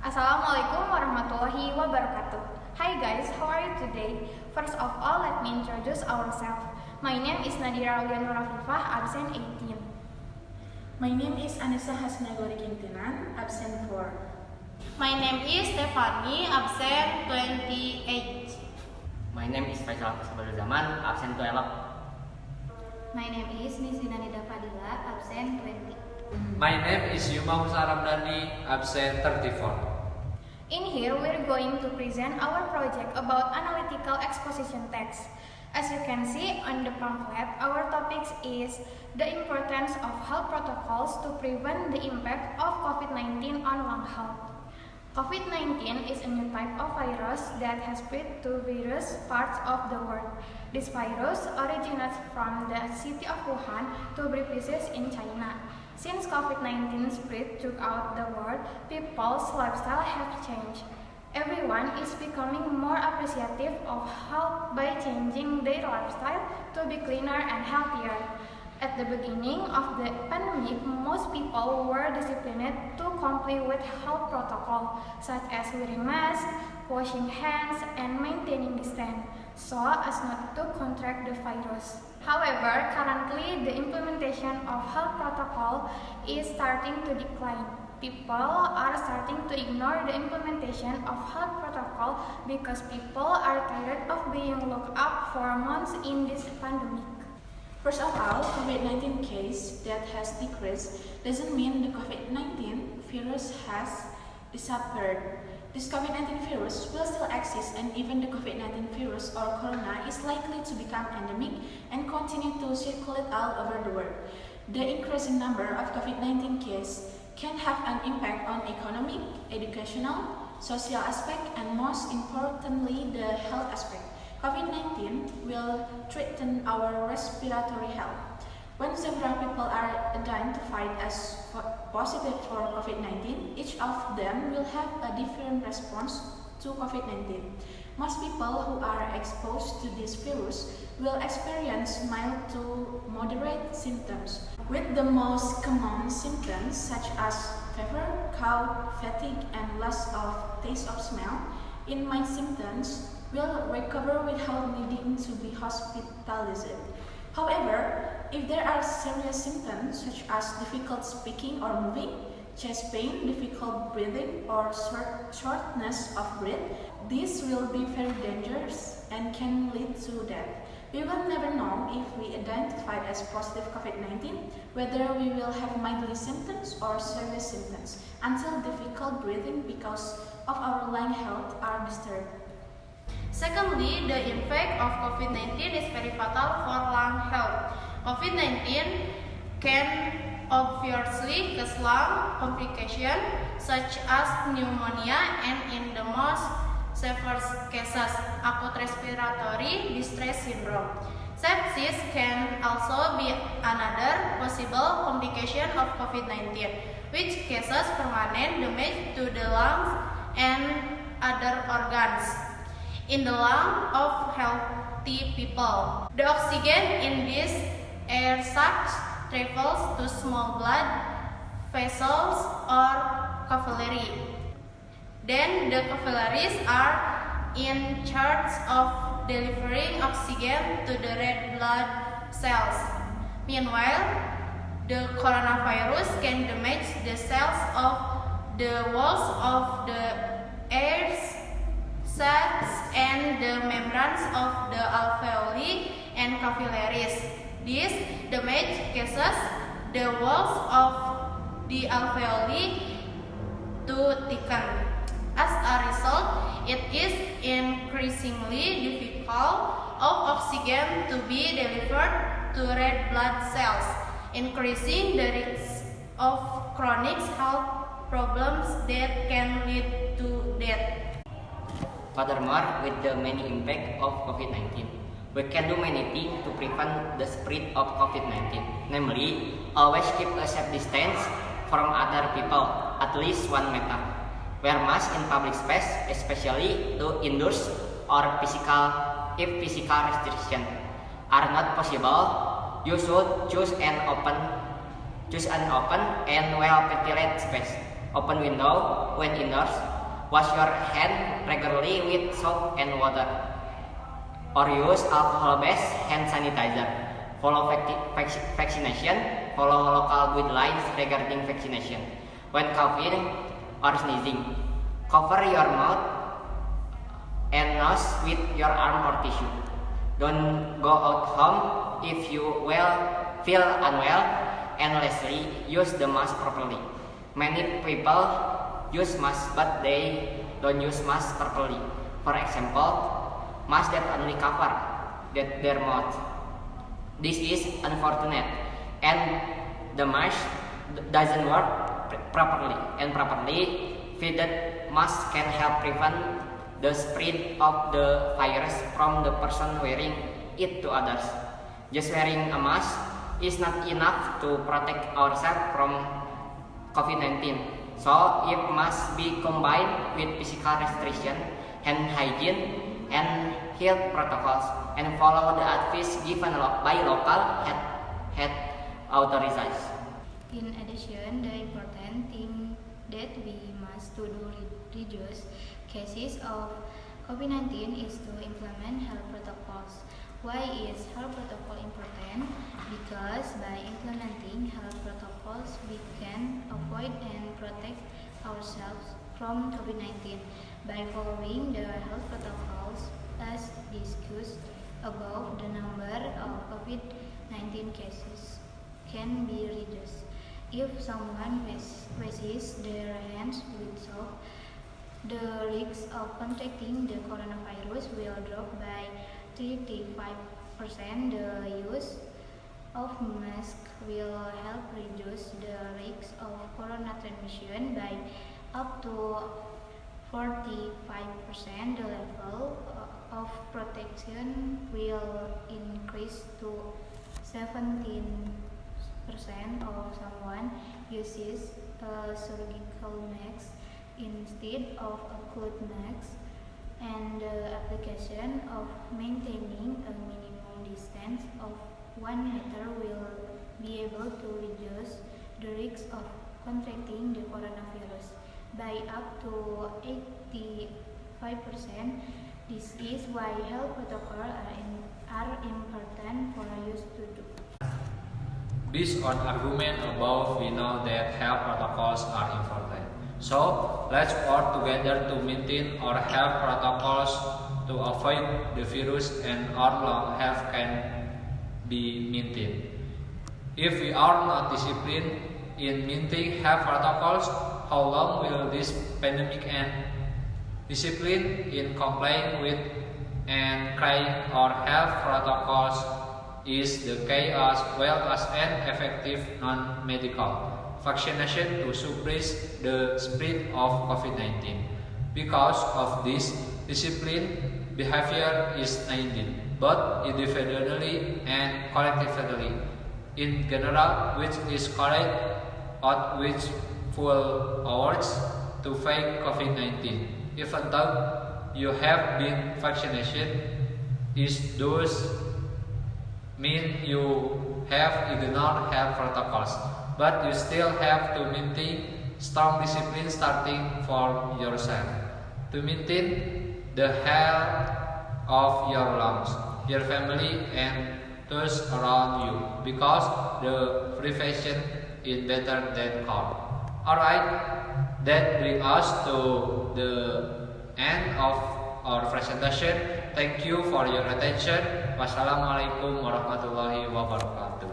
Assalamualaikum warahmatullahi wabarakatuh. Hi guys, how are you today? First of all, let me introduce ourselves. My name is Nadira Aulianur Afifah, absent 18. My name is Anissa Hasnagori Kintinan, absent 4. My name is Stephanie, absent 28. My name is Faisal Zaman, absent 12. My name is Nisina Nida Fadila, absent 20. My name is Yuma Musa Ramdhani, absent 34. In here, we're going to present our project about analytical exposition text. As you can see on the pamphlet, our topic is the importance of health protocols to prevent the impact of COVID-19 on lung health. COVID-19 is a new type of virus that has spread to various parts of the world. This virus originates from the city of Wuhan to places in China. Since COVID-19 spread throughout the world, people's lifestyle have changed. Everyone is becoming more appreciative of health by changing their lifestyle to be cleaner and healthier. At the beginning of the pandemic, most people were disciplined to comply with health protocol, such as wearing masks, washing hands, and maintaining distance, so as not to contract the virus. However, currently the implementation of health protocol is starting to decline. People are starting to ignore the implementation of health protocol because people are tired of being locked up for months in this pandemic. First of all, COVID-19 case that has decreased doesn't mean the COVID-19 virus has disappeared. This COVID-19 virus will still exist, and even the COVID-19 virus or corona is likely to become endemic and continue to circulate all over the world. The increasing number of COVID-19 cases can have an impact on economic, educational, social aspect, and most importantly, the health aspect. COVID-19 will threaten our respiratory health. When several people are identified as positive for COVID-19, each of them will have a different response to COVID-19. Most people who are exposed to this virus will experience mild to moderate symptoms, with the most common symptoms such as fever, cough, fatigue, and loss of taste of smell. In mild symptoms, will recover without needing to be hospitalized. However, if there are serious symptoms such as difficult speaking or moving, chest pain, difficult breathing, or shortness of breath, this will be very dangerous and can lead to death. We will never know if we identified as positive COVID-19 whether we will have mild symptoms or serious symptoms until difficult breathing because of our lung health are disturbed. Secondly, the impact of COVID-19 is very fatal for lung health. COVID-19 can obviously cause lung complications such as pneumonia and in the most severe cases, acute respiratory distress syndrome. Sepsis can also be another possible complication of COVID-19, which causes permanent damage to the lungs and other organs in the lung of healthy people. The oxygen in this air sacs travels to small blood vessels or capillary. Then the capillaries are in charge of delivering oxygen to the red blood cells. Meanwhile, the coronavirus can damage the cells of the walls of the air sacs and the membranes of the alveoli and capillaries. This damage causes the walls of the alveoli to thicken. As a result, it is increasingly difficult of oxygen to be delivered to red blood cells, increasing the risk of chronic health problems that can lead to death. Furthermore, with the many impact of COVID-19, we can do many things to prevent the spread of COVID-19. Namely, always keep a safe distance from other people, at least 1 meter. Wear mask in public space, especially to indoors or if physical restrictions are not possible. You should choose an open and well ventilated space. Open window when indoors Wash your hand regularly with soap and water, or use alcohol-based hand sanitizer. Follow vaccination. Follow local guidelines regarding vaccination. When coughing or sneezing, cover your mouth and nose with your arm or tissue. Don't go out home if you feel unwell, and lastly, use the mask properly. Many people use masks but they don't use masks properly. For example, masks that only cover their mouth. This is unfortunate, and the mask doesn't work properly. And properly fitted masks can help prevent the spread of the virus from the person wearing it to others. Just wearing a mask is not enough to protect ourselves from COVID-19. So it must be combined with physical restriction, hand hygiene, and health protocols, and follow the advice given by local health authorities. In addition, the important thing that we must do to reduce cases of COVID-19 is to implement health protocols. Why is health protocol important? Because by implementing health protocols, we can avoid and protect ourselves from COVID-19. By following the health protocols as discussed above, the number of COVID-19 cases can be reduced. If someone washes their hands with soap, the risk of contracting the coronavirus will drop by 35%. The use of masks will help reduce the risk of corona transmission by up to 45%. The level of protection will increase to 17% of someone uses a surgical mask instead of a cloth mask, and the application of maintaining a minimum distance of 1 meter will be able to reduce the risk of contracting the coronavirus by up to 85%. This is why health protocols are important for us to do. Based on argument above, we know that health protocols are important. So, let's work together to maintain our health protocols to avoid the virus, and our long health can be maintained. If we are not disciplined in maintaining health protocols, how long will this pandemic end? Discipline in complying with and carrying our health protocols is the key as well as an effective non-medical vaccination to suppress the spread of COVID-19. Because of this, disciplined behavior is needed, both individually and collectively. In general, which is carried out with full hours to fight COVID-19. Even though you have been vaccinated, is those mean you have ignored health protocols, but you still have to maintain strong discipline starting from yourself to maintain the health of your lungs, your family, and those around you, because the prevention is better than cure. Alright, that brings us to the end of our presentation. Thank you for your attention. Wassalamualaikum warahmatullahi wabarakatuh.